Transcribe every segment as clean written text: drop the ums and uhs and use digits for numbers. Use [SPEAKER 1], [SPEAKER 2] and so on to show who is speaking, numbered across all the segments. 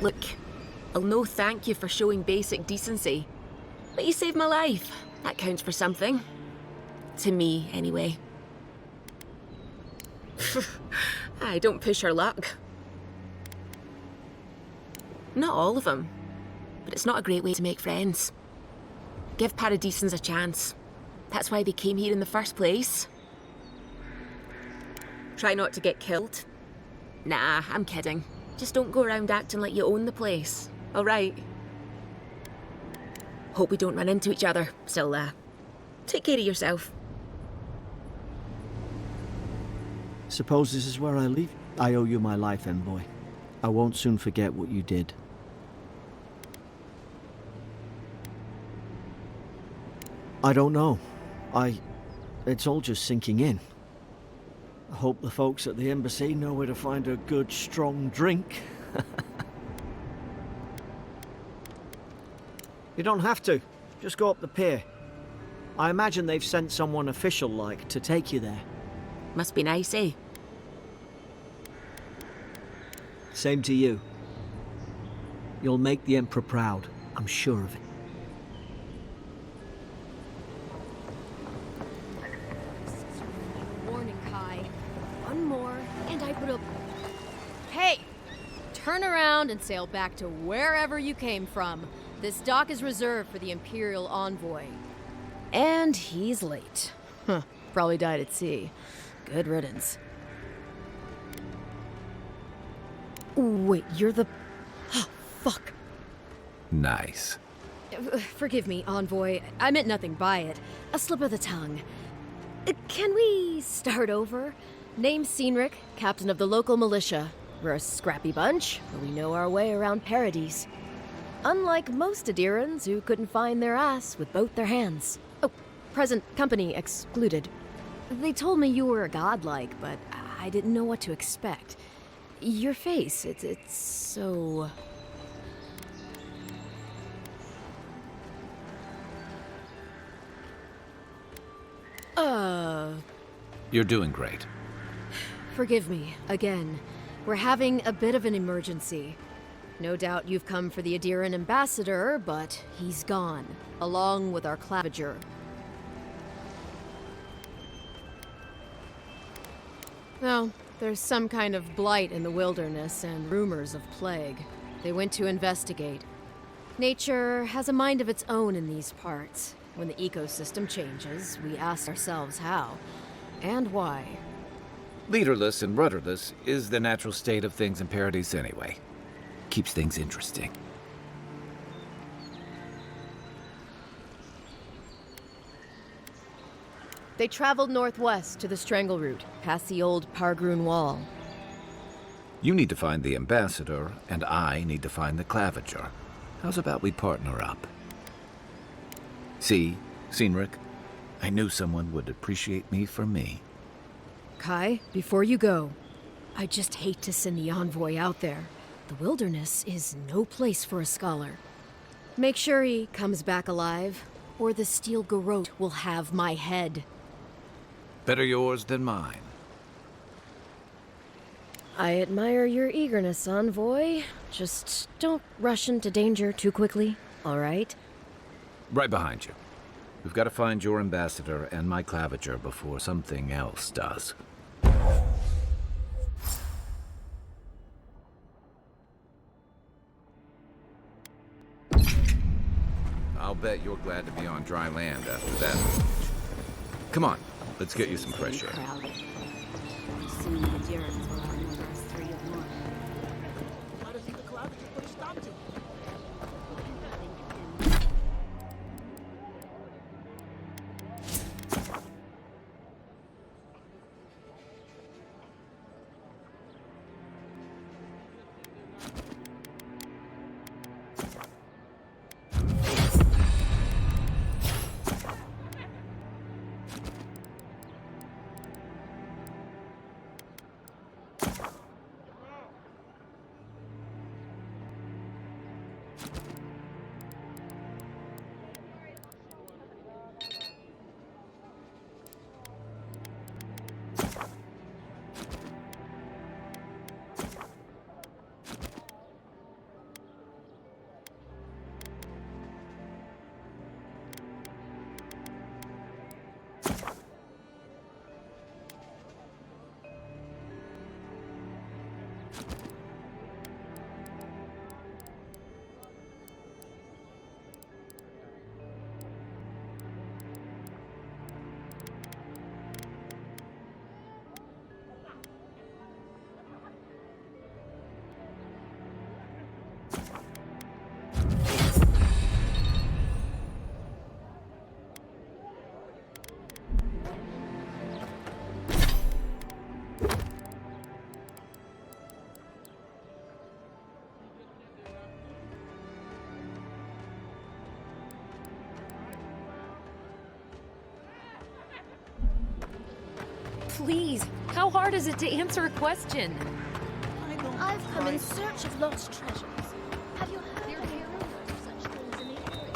[SPEAKER 1] Look, I'll no thank you for showing basic decency. But you saved my life. That counts for something. To me, anyway. I don't push her luck. Not all of them. But it's not a great way to make friends. Give Paradisans a chance. That's why they came here in the first place. Try not to get killed. Nah, I'm kidding. Just don't go around acting like you own the place. Alright? Hope we don't run into each other. Still, take care of yourself.
[SPEAKER 2] Suppose this is where I leave? I owe you my life, envoy. I won't soon forget what you did. I don't know. It's all just sinking in. I hope the folks at the embassy know where to find a good, strong drink. You don't have to. Just go up the pier. I imagine they've sent someone official-like to take you there.
[SPEAKER 1] Must be nice, eh?
[SPEAKER 2] Same to you. You'll make the Emperor proud. I'm sure of it.
[SPEAKER 3] Warning, Kai. One more, and I put a... Hey! Turn around and sail back to wherever you came from. This dock is reserved for the Imperial Envoy. And he's late. Huh. Probably died at sea. Good riddance. Wait, you're the... Oh, fuck.
[SPEAKER 4] Nice.
[SPEAKER 3] Forgive me, Envoy. I meant nothing by it. A slip of the tongue. Can we start over? Name's Cynric, captain of the local militia. We're a scrappy bunch, but we know our way around Paradise. Unlike most Adirans who couldn't find their ass with both their hands. Oh, present company excluded. They told me you were godlike, but I didn't know what to expect. Your face, it's so...
[SPEAKER 4] You're doing great.
[SPEAKER 3] Forgive me, again. We're having a bit of an emergency. No doubt you've come for the Adiran ambassador, but he's gone, along with our claviger. Well, there's some kind of blight in the wilderness and rumors of plague. They went to investigate. Nature has a mind of its own in these parts. When the ecosystem changes, we ask ourselves how and why.
[SPEAKER 4] Leaderless and rudderless is the natural state of things in Paradise anyway. Keeps things interesting.
[SPEAKER 3] They traveled northwest to the Strangle Route, past the old Pargroon Wall.
[SPEAKER 4] You need to find the ambassador, and I need to find the claviger. How's about we partner up? See, Cynric, I knew someone would appreciate me for me.
[SPEAKER 3] Kai, before you go, I just hate to send the envoy out there. The wilderness is no place for a scholar. Make sure he comes back alive, or the steel garrote will have my head.
[SPEAKER 4] Better yours than mine.
[SPEAKER 3] I admire your eagerness, envoy. Just don't rush into danger too quickly, all right?
[SPEAKER 4] Right behind you. We've got to find your ambassador and my claviger before something else does. I'll bet you're glad to be on dry land after that. Come on, let's get you some fresh air.
[SPEAKER 5] Please, how hard is it to answer a question?
[SPEAKER 6] I've come in search of lost treasures. Have you heard any rumors of such things in the area?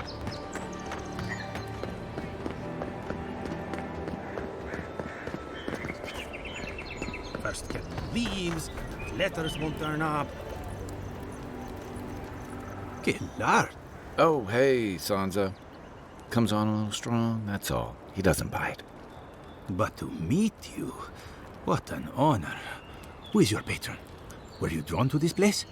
[SPEAKER 7] First Captain leaves, letters won't turn up. Good lord.
[SPEAKER 4] Oh, hey, Sansa. Comes on a little strong, that's all. He doesn't bite.
[SPEAKER 7] But to meet you, what an honor. Who is your patron? Were you drawn to this place?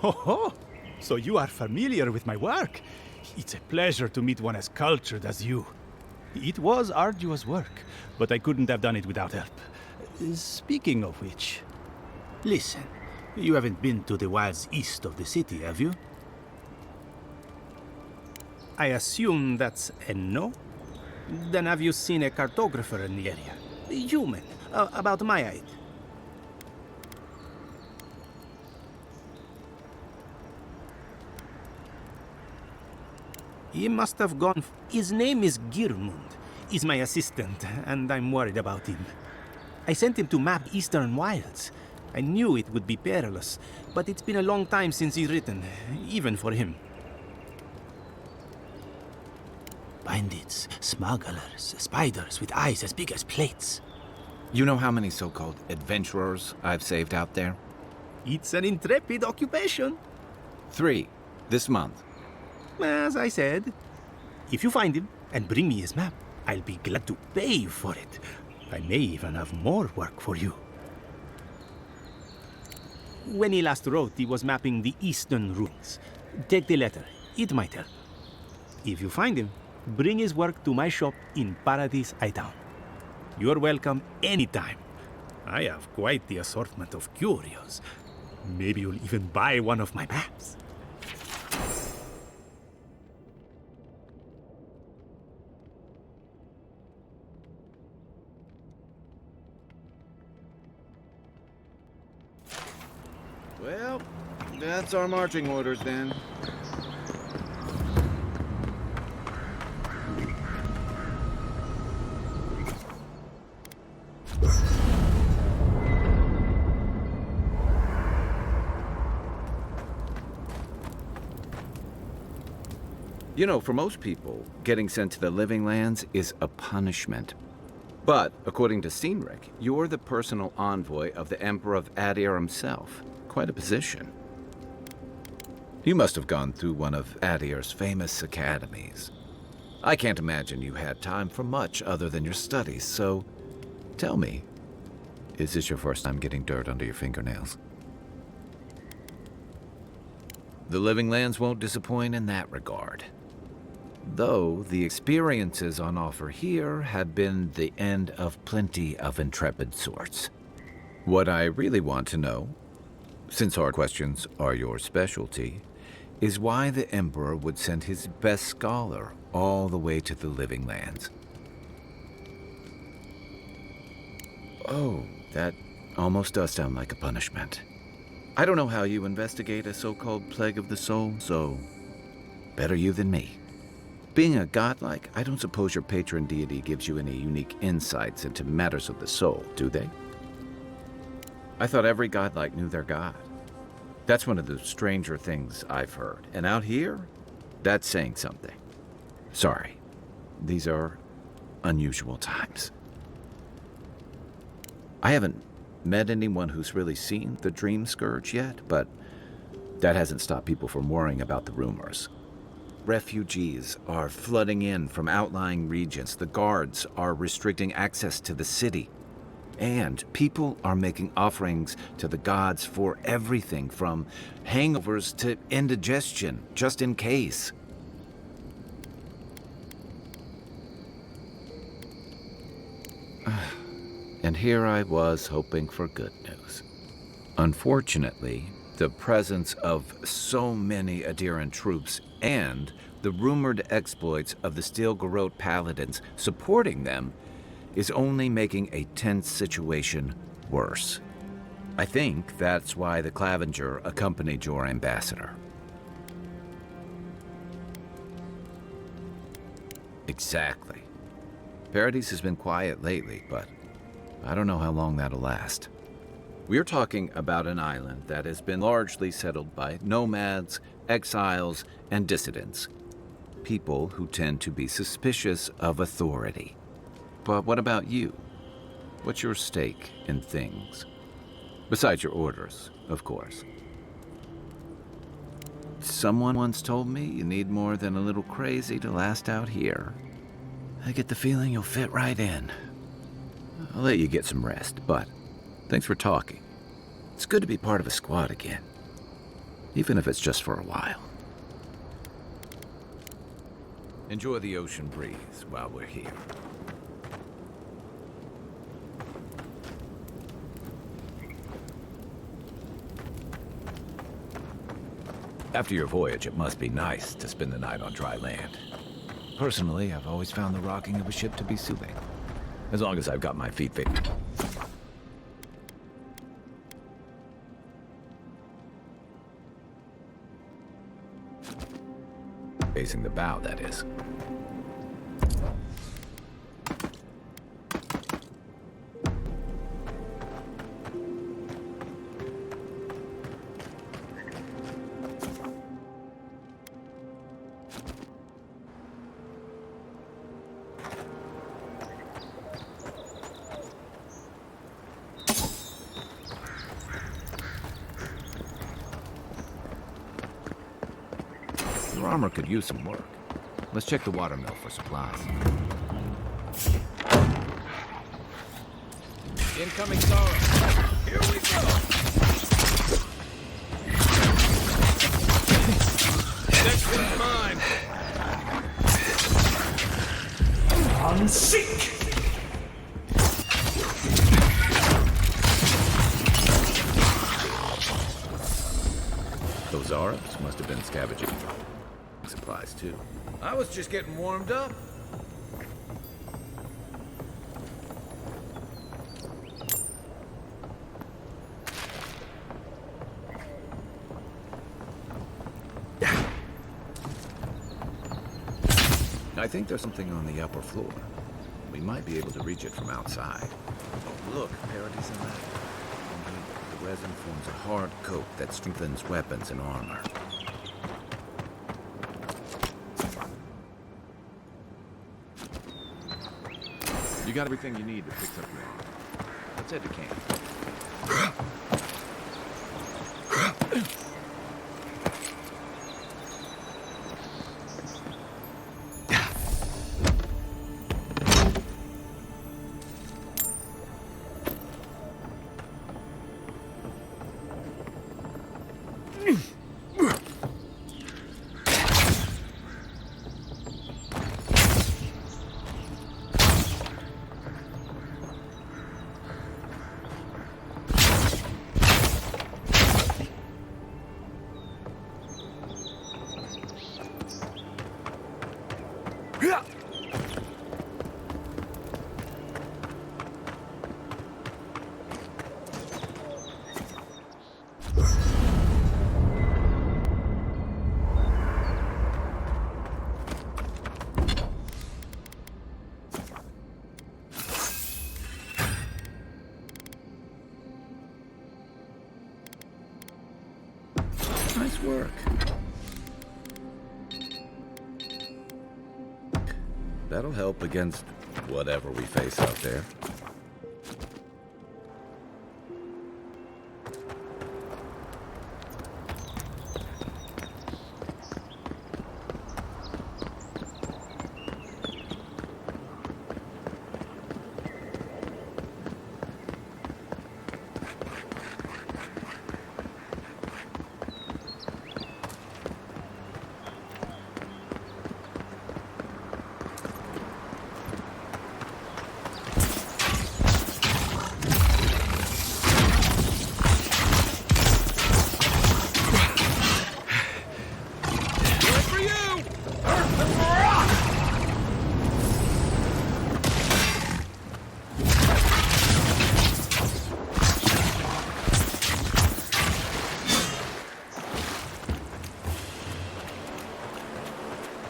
[SPEAKER 7] Ho ho! So you are familiar with my work. It's a pleasure to meet one as cultured as you. It was arduous work, but I couldn't have done it without help. Speaking of which, listen, you haven't been to the wilds east of the city, have you? I assume that's a no? Then have you seen a cartographer in the area? A human, about my height. He must have gone. His name is Girmund. He's my assistant, and I'm worried about him. I sent him to map eastern wilds. I knew it would be perilous, but it's been a long time since he's written, even for him. Bandits, smugglers, spiders with eyes as big as plates.
[SPEAKER 4] You know how many so-called adventurers I've saved out there?
[SPEAKER 7] It's an intrepid occupation.
[SPEAKER 4] 3, this month.
[SPEAKER 7] As I said, if you find him and bring me his map, I'll be glad to pay you for it. I may even have more work for you. When he last wrote, he was mapping the eastern ruins. Take the letter. It might help. If you find him, bring his work to my shop in Paradise Hightown. You're welcome anytime. I have quite the assortment of curios. Maybe you'll even buy one of my maps.
[SPEAKER 4] Well, that's our marching orders then. You know, for most people, getting sent to the Living Lands is a punishment. But, according to Cynric, you're the personal envoy of the Emperor of Adir himself. Quite a position. You must have gone through one of Adir's famous academies. I can't imagine you had time for much other than your studies, so tell me, is this your first time getting dirt under your fingernails? The Living Lands won't disappoint in that regard. Though the experiences on offer here had been the end of plenty of intrepid sorts. What I really want to know, since hard questions are your specialty, is why the Emperor would send his best scholar all the way to the Living Lands. Oh, that almost does sound like a punishment. I don't know how you investigate a so-called plague of the soul, so better you than me. Being a godlike, I don't suppose your patron deity gives you any unique insights into matters of the soul, do they? I thought every godlike knew their god. That's one of the stranger things I've heard. And out here, that's saying something. Sorry, these are unusual times. I haven't met anyone who's really seen the Dream Scourge yet, but that hasn't stopped people from worrying about the rumors. Refugees are flooding in from outlying regions. The guards are restricting access to the city. And people are making offerings to the gods for everything from hangovers to indigestion, just in case. And here I was hoping for good news. Unfortunately, the presence of so many Adiran troops and the rumored exploits of the Steel-Garrote paladins supporting them is only making a tense situation worse. I think that's why the Clavenger accompanied your ambassador. Exactly. Paradise has been quiet lately, but I don't know how long that'll last. We're talking about an island that has been largely settled by nomads, exiles, and dissidents. People who tend to be suspicious of authority. But what about you? What's your stake in things? Besides your orders, of course. Someone once told me you need more than a little crazy to last out here. I get the feeling you'll fit right in. I'll let you get some rest, but thanks for talking. It's good to be part of a squad again, even if it's just for a while. Enjoy the ocean breeze while we're here.
[SPEAKER 8] After your voyage, it must be nice to spend the night on dry land. Personally, I've always found the rocking of a ship to be soothing. As long as I've got my feet facing the bow, that is.
[SPEAKER 4] Your armor could use some work. Let's check the watermill for supplies. Incoming Sorrow. Here we go! Next one's mine!
[SPEAKER 9] Unseek!
[SPEAKER 4] Those Arabs must have been scavenging supplies too. I was just getting warmed up. I think there's something on the upper floor. We might be able to reach it from outside. Oh, look, Paradise and that. The resin forms a hard coat that strengthens weapons and armor. You got everything you need to fix up your armor. Let's head to camp. Nice work. That'll help against whatever we face out there.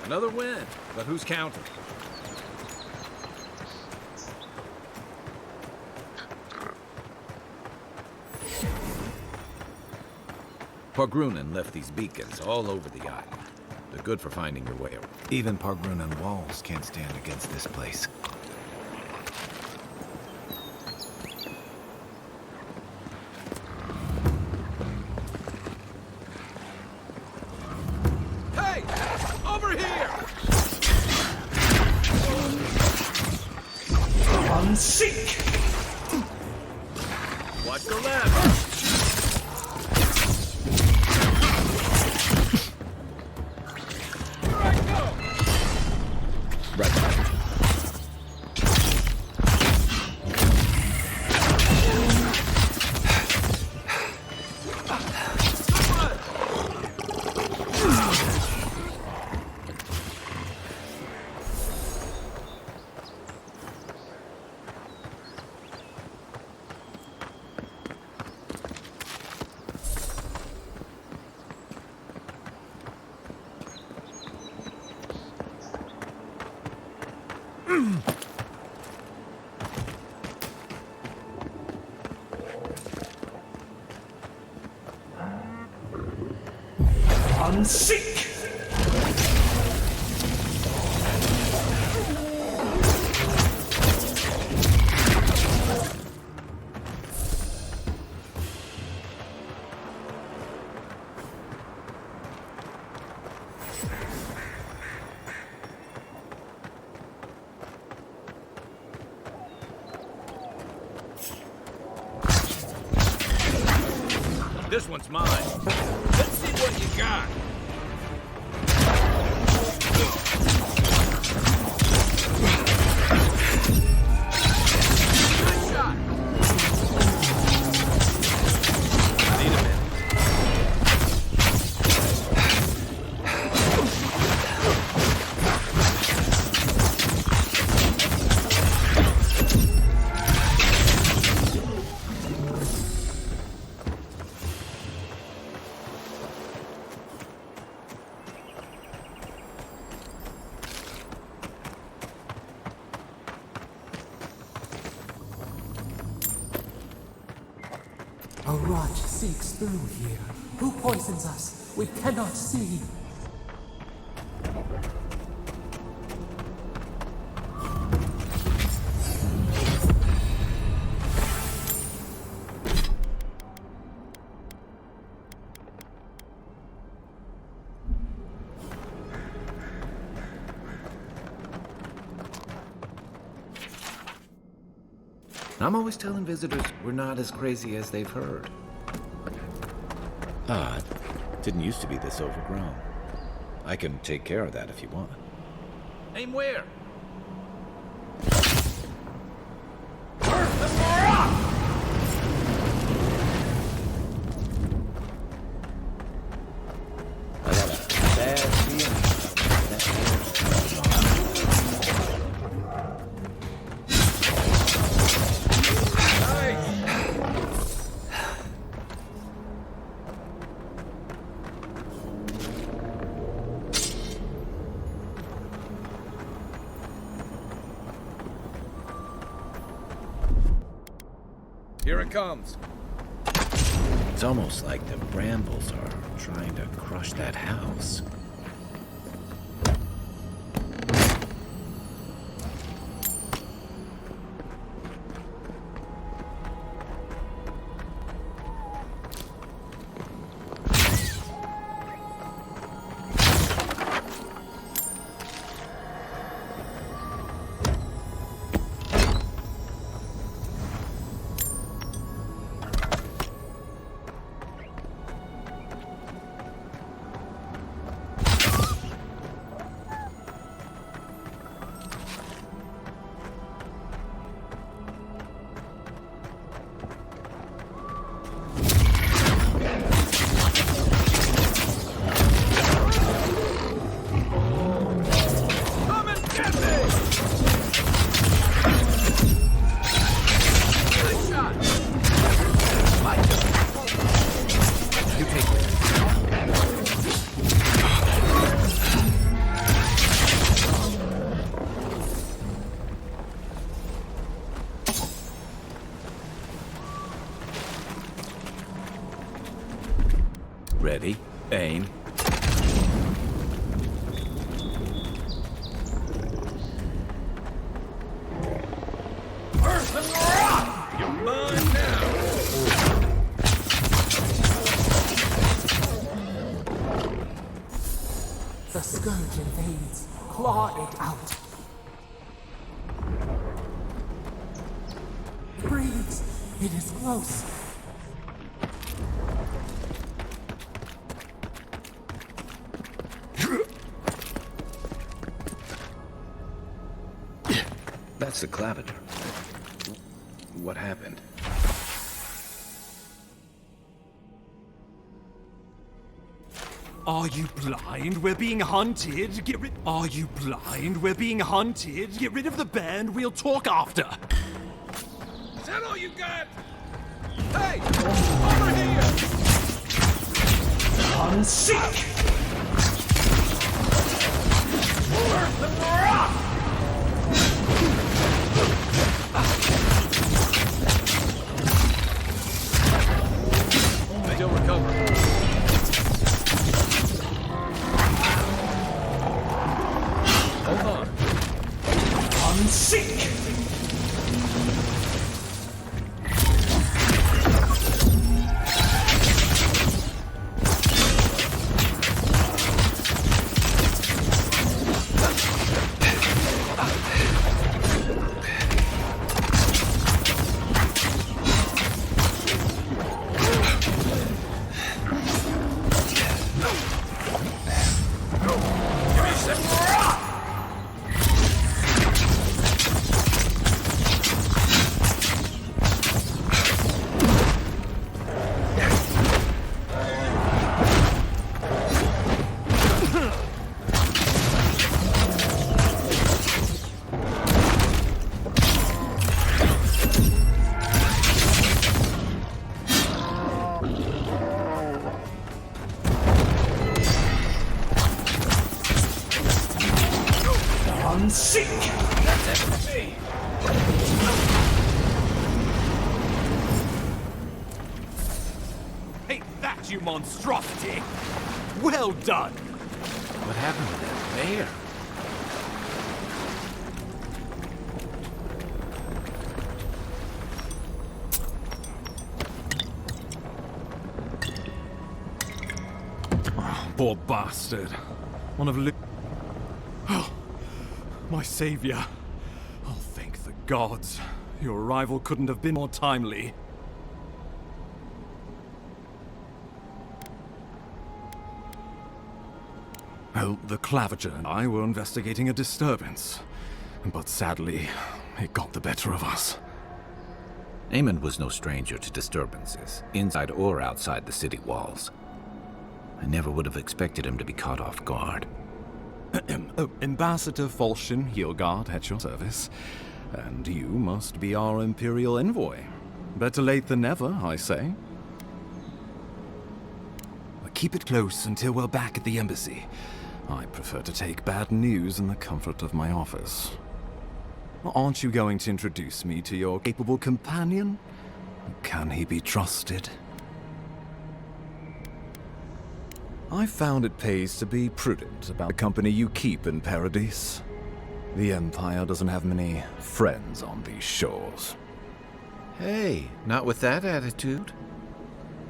[SPEAKER 4] Another win, but who's counting?
[SPEAKER 8] Pargrunan left these beacons all over the island. They're good for finding your way. Even Pargrunan walls can't stand against this place.
[SPEAKER 4] Hey! Over here!
[SPEAKER 9] Unseek!
[SPEAKER 4] Watch the left!
[SPEAKER 9] Unseek!
[SPEAKER 4] This one's mine. Let's see what you got. Good shot. Need a minute.
[SPEAKER 10] A rot seeks through here. Who poisons us? We cannot see.
[SPEAKER 4] I'm always telling visitors we're not as crazy as they've heard.
[SPEAKER 8] Odd. Didn't used to be this overgrown. I can take care of that if you want.
[SPEAKER 4] Aim where?
[SPEAKER 8] I got a bad feeling about that
[SPEAKER 4] Here it comes.
[SPEAKER 8] It's almost like the brambles are trying to crush that house. Ready, aim.
[SPEAKER 9] Earth and rock! You're mine now!
[SPEAKER 10] The scourge invades. Claw it out. Freeze! It is close.
[SPEAKER 4] That's the clavitor. What happened?
[SPEAKER 9] Are you blind? We're being hunted. Get rid. Are you blind? We're being hunted. Get rid of the bear and we'll talk after. Is that all you got? Hey! Over here! Unsink! Earth and rock!
[SPEAKER 8] Still recovering. Hold on.
[SPEAKER 9] Unsink! Hey, that, you monstrosity! Well done!
[SPEAKER 4] What happened to that bear?
[SPEAKER 9] Poor bastard. One of Oh, my savior. Oh, thank the gods. Your arrival couldn't have been more timely. Well, the Claviger and I were investigating a disturbance. But sadly, it got the better of us.
[SPEAKER 4] Eamon was no stranger to disturbances, inside or outside the city walls. I never would have expected him to be caught off guard.
[SPEAKER 9] Ambassador Falchion Heelguard at your service. And you must be our Imperial envoy. Better late than never, I say. But keep it close until we're back at the embassy. I prefer to take bad news in the comfort of my office. Aren't you going to introduce me to your capable companion? Can he be trusted? I found it pays to be prudent about the company you keep in Paradise. The Empire doesn't have many friends on these shores.
[SPEAKER 4] Hey, not with that attitude.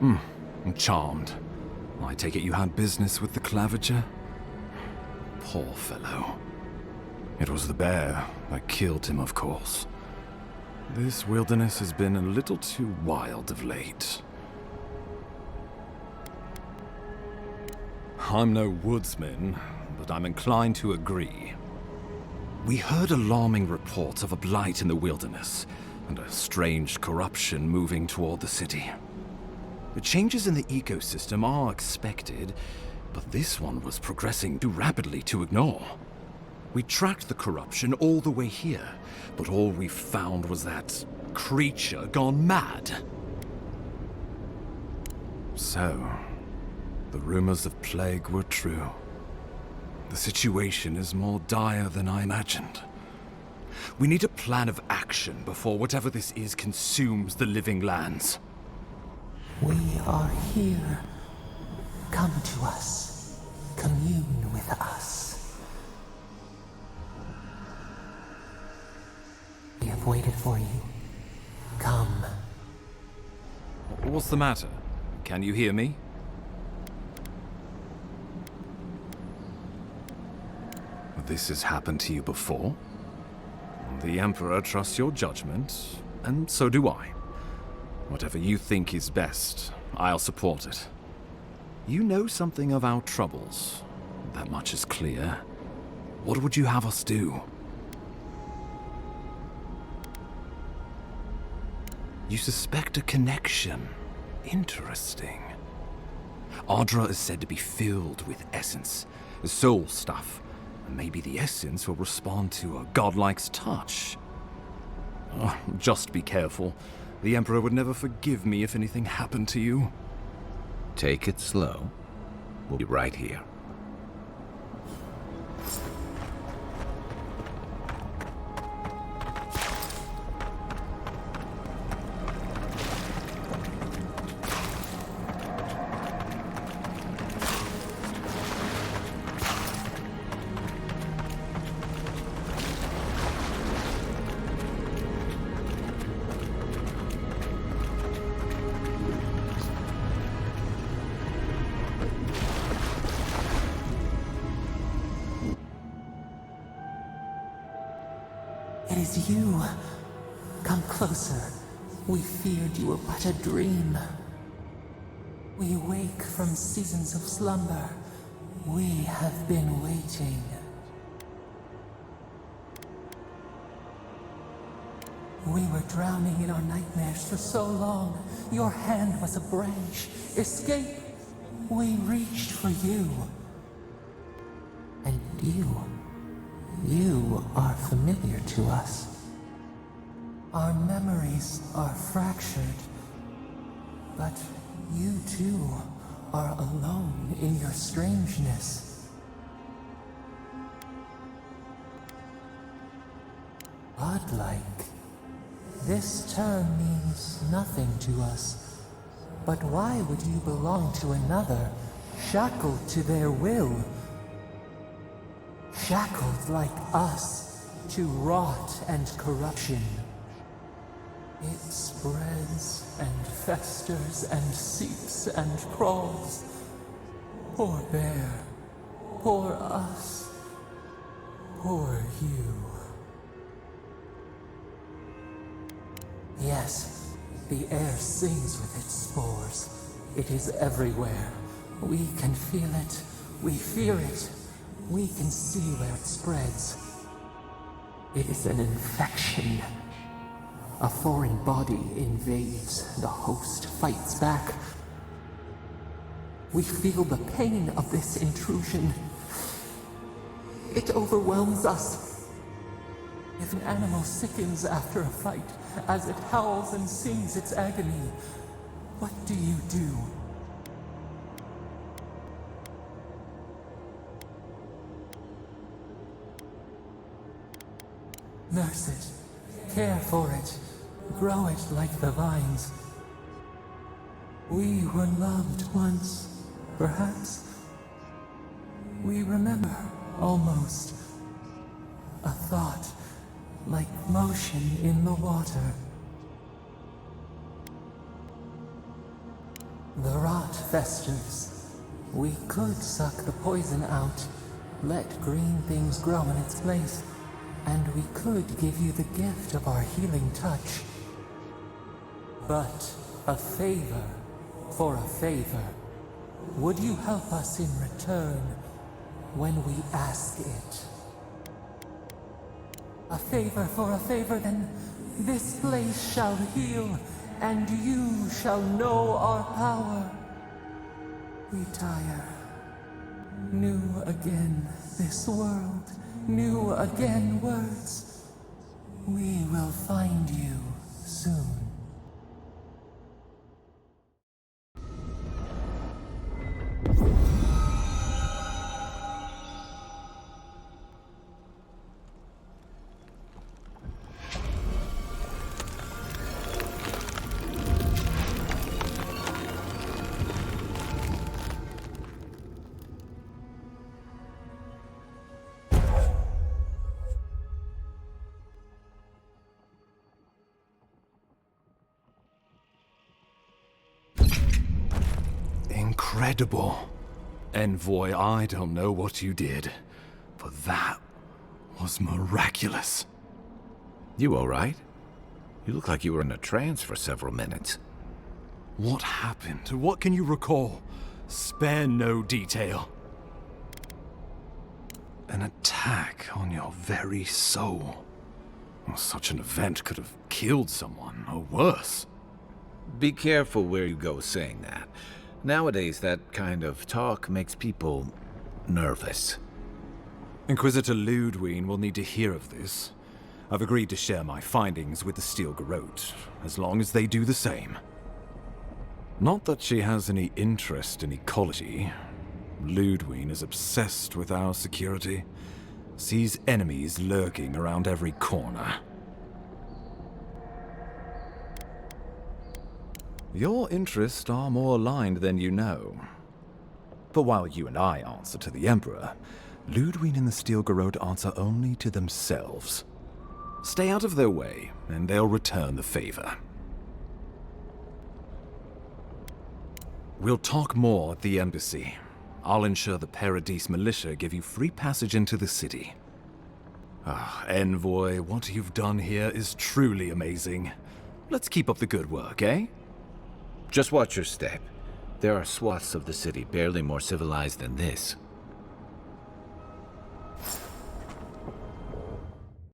[SPEAKER 9] I'm charmed. I take it you had business with the Claviger? Poor fellow. It was the bear that killed him, of course. This wilderness has been a little too wild of late. I'm no woodsman, but I'm inclined to agree. We heard alarming reports of a blight in the wilderness, and a strange corruption moving toward the city. The changes in the ecosystem are expected, but this one was progressing too rapidly to ignore. We tracked the corruption all the way here, but all we found was that creature gone mad. So, the rumors of plague were true. The situation is more dire than I imagined. We need a plan of action before whatever this is consumes the living lands.
[SPEAKER 10] We are here. Come to us. Commune with us. We have waited for you. Come.
[SPEAKER 9] What's the matter? Can you hear me? This has happened to you before? The Emperor trusts your judgment, and so do I. Whatever you think is best, I'll support it. You know something of our troubles. That much is clear. What would you have us do? You suspect a connection. Interesting. Ardra is said to be filled with essence, soul stuff. Maybe the essence will respond to a godlike's touch. Oh, just be careful. The Emperor would never forgive me if anything happened to you.
[SPEAKER 4] Take it slow. We'll be right here.
[SPEAKER 10] It is you. Come closer. We feared you were but a dream. We wake from seasons of slumber. We have been waiting. We were drowning in our nightmares for so long. Your hand was a branch. Escape! We reached for you. And you are familiar to us. Our memories are fractured, but you too are alone in your strangeness. Godlike. This term means nothing to us. But why would you belong to another, shackled to their will? Shackled like us to rot and corruption. It spreads and festers and seeps and crawls. Poor bear, poor us, poor you. Yes, the air sings with its spores. It is everywhere. We can feel it. We fear it. We can see where it spreads. It is an infection. A foreign body invades. The host fights back. We feel the pain of this intrusion. It overwhelms us. If an animal sickens after a fight, as it howls and sings its agony, what do you do? Nurse it, care for it, grow it like the vines. We were loved once, perhaps. We remember, almost. A thought, like motion in the water. The rot festers. We could suck the poison out, let green things grow in its place, and we could give you the gift of our healing touch. But a favor for a favor. Would you help us in return when we ask it? A favor for a favor, then this place shall heal, and you shall know our power. We tire. New again this world, new again words. We will find you soon.
[SPEAKER 9] incredible. Envoy, I don't know what you did, but that was miraculous.
[SPEAKER 4] You all right? You look like you were in a trance for several minutes.
[SPEAKER 9] What happened? What can you recall? Spare no detail. An attack on your very soul. Well, such an event could have killed someone, or worse.
[SPEAKER 4] Be careful where you go saying that. Nowadays, that kind of talk makes people nervous.
[SPEAKER 9] Inquisitor Ludwig will need to hear of this. I've agreed to share my findings with the Steel Garrote, as long as they do the same. Not that she has any interest in ecology. Ludwig is obsessed with our security. Sees enemies lurking around every corner. Your interests are more aligned than you know. But while you and I answer to the Emperor, Ludwig and the Steel Garrote answer only to themselves. Stay out of their way, and they'll return the favor. We'll talk more at the embassy. I'll ensure the Paradise militia give you free passage into the city. Ah, Envoy, what you've done here is truly amazing. Let's keep up the good work, eh?
[SPEAKER 4] Just watch your step. There are swaths of the city barely more civilized than this.